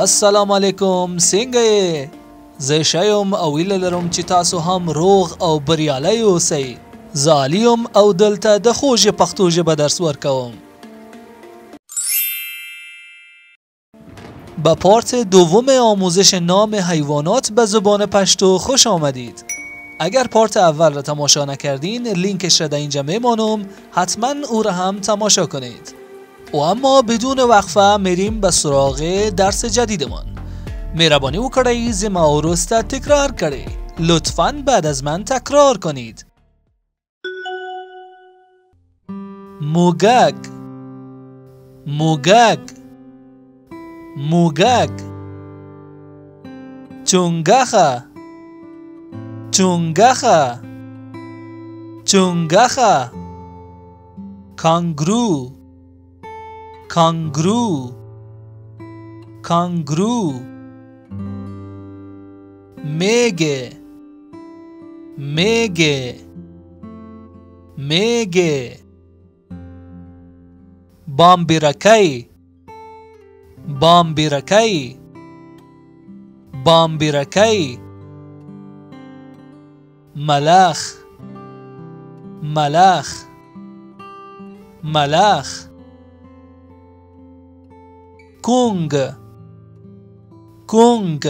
السلام علیکم څنګه یې؟ زه ښه یم او هیله لرم چې تاسو هم روغ او بریالی اوسئ. زه علي یم او دلته د خوږې پښتو ژبه درس ورکوم. به پارت دوم آموزش نام حیوانات به زبان پشتو خوش آمدید. اگر پارت اول را تماشا نکردین لینکش را در اینجا میمانم، حتما او را هم تماشا کنید. و اما بدون وقفه میریم به سراغ درس جدیدمان. مهربانی وکړئ زما وروسته تکرار کړئ. لطفاً بعد از من تکرار کنید. موږک، موږک، موږک. چونګښه، چونګښه، چونګښه. کانگرو، کانگرو، کانگرو. میگه، میگه، میگه. بامبیرکی، بامبیرکی، بامبیرکی. ملخ، ملخ، ملخ. کنگ، کنگ،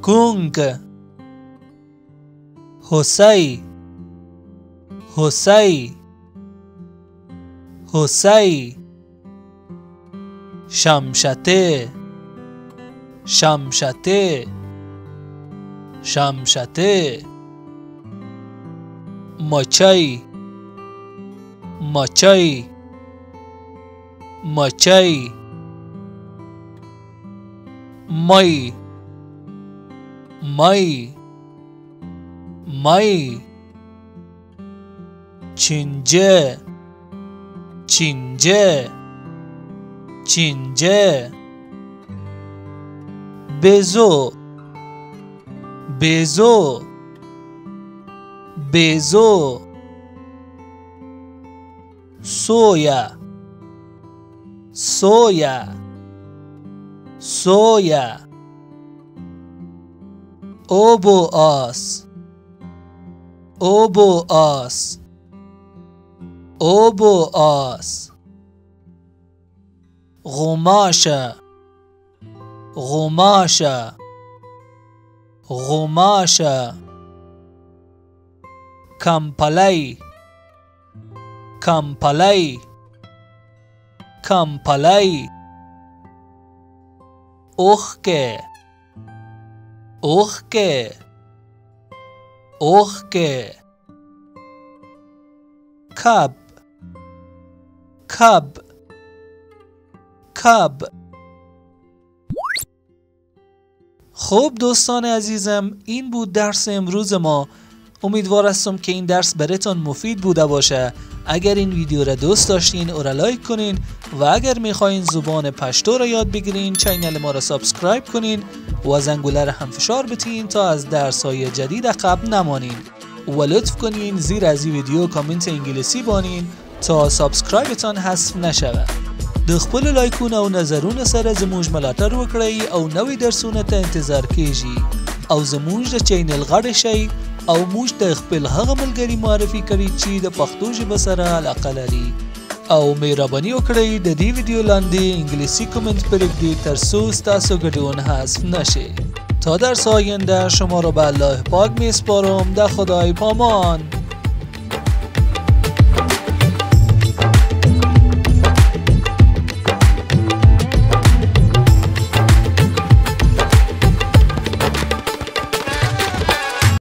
کنگ. هوسی، هوسی، هوسی. شمشته، شمشته، شمشته. مچی، مچی، مچی. می، می، می. چینجه، چینجه، چینجه. بیزو، بیزو، بیزو. سویا، سویا، سویا. اوبو آس، اوبو آس، اوبو آس. غماشه، غماشه، غماشه. کمپلی، کمپلی، کمپلی. اوخکه، اوخکه، اوخکه. کب، کب، کب. خب دوستان عزیزم، این بود درس امروز ما. امیدوار هستم که این درس براتون مفید بوده باشه. اگر این ویدیو را دوست داشتین او را لایک کنین و اگر میخواین زبان پشتو را یاد بگیرین چینل ما را سابسکرایب کنین و زنگوله را هم فشار بتین تا از درس های جدید عقب نمانین. و لطف کنین زیر از این ویدیو کامنت انگلیسی بانین تا سابسکرایبتان حذف نشود. د خپل لایکونه او نظرونه سره زموږ ملاتړ وکړئ او نوې درسونه ته انتظار کیږي او زموږ د چینل غړي شئ او موږ ته خپل هغه ملګري معرفي کړئ چې د پښتو ژبه سره علاقه لري. او مهرباني وکړئ د دې ویډیو لاندې انګلیسي کومنت پرېږدئ ترڅو ستاسو ګډون حذف نشي. تا درس آینده شما را به الله پاک میسپارم. در خدای پامان.